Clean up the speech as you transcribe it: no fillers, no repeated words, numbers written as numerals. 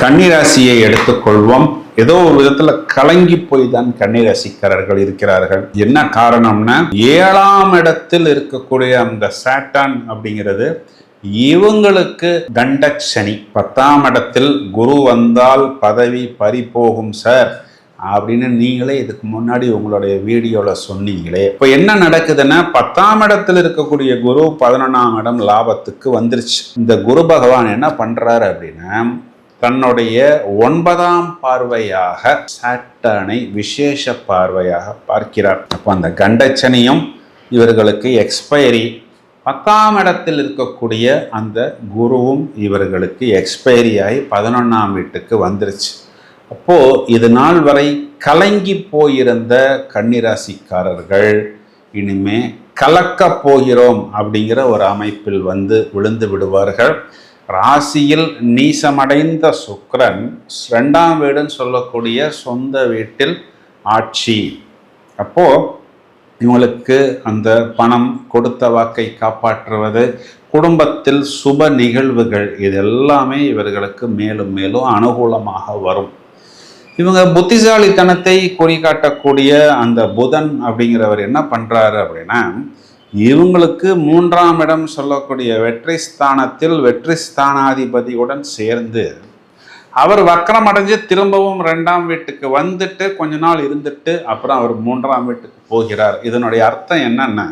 கன்னிராசியை எடுத்துக்கொள்வோம். ஏதோ ஒரு விதத்துல கலங்கி போய் தான் கன்னிராசிக்காரர்கள் இருக்கிறார்கள். என்ன காரணம்னா, 7ஆம் இடத்தில் இருக்கக்கூடிய அந்த சாட்டான் அப்படிங்கிறது இவங்களுக்கு கண்டக்ஷனி. 10ஆம் இடத்தில் குரு வந்தால் பதவி பறிபோகும் சார் அப்படின்னு நீங்களே இதுக்கு முன்னாடி உங்களுடைய வீடியோல சொன்னீங்களே. இப்போ என்ன நடக்குதுன்னா, 10ஆம் இடத்தில் இருக்கக்கூடிய குரு 11ஆம் இடம் லாபத்துக்கு வந்துருச்சு. இந்த குரு பகவான் என்ன பண்றாரு அப்படின்னா, தன்னுடைய 9ஆம் பார்வையாக சாட்டனை விசேஷ பார்வையாக பார்க்கிறார். அப்போ அந்த கண்டச்சனியும் இவர்களுக்கு எக்ஸ்பைரி, 10ஆம் இடத்தில் இருக்கக்கூடிய அந்த குருவும் இவர்களுக்கு எக்ஸ்பைரி ஆகி 11ஆம் வீட்டுக்கு வந்துருச்சு. அப்போ இது நாள் வரை கலங்கி போயிருந்த கன்னிராசிக்காரர்கள் இனிமே கலக்க போகிறோம் அப்படிங்கிற ஒரு அமைப்பில் விழுந்து விடுவார்கள். ராசியில் நீசமடைந்த சுக்கிரன் 2ஆம் வீடுன்னு சொல்லக்கூடிய சொந்த வீட்டில் ஆட்சி. அப்போ இவங்களுக்கு அந்த பணம், கொடுத்த வாக்கை காப்பாற்றுவது, குடும்பத்தில் சுப நிகழ்வுகள், இது எல்லாமே இவர்களுக்கு மேலும் மேலும் அனுகூலமாக வரும். இவங்க புத்திசாலித்தனத்தை குறிகாட்டக்கூடிய அந்த புதன் அப்படிங்கிறவர் என்ன பண்றாரு அப்படின்னா, இவங்களுக்கு 3ஆம் இடம் சொல்லக்கூடிய வெற்றி ஸ்தானத்தில் வெற்றி ஸ்தானாதிபதியுடன் சேர்ந்து அவர் வக்கரம் அடைஞ்சு திரும்பவும் 2ஆம் வீட்டுக்கு வந்துட்டு கொஞ்ச நாள் இருந்துட்டு அப்புறம் அவர் 3ஆம் வீட்டுக்கு போகிறார். இதனுடைய அர்த்தம் என்னன்னா,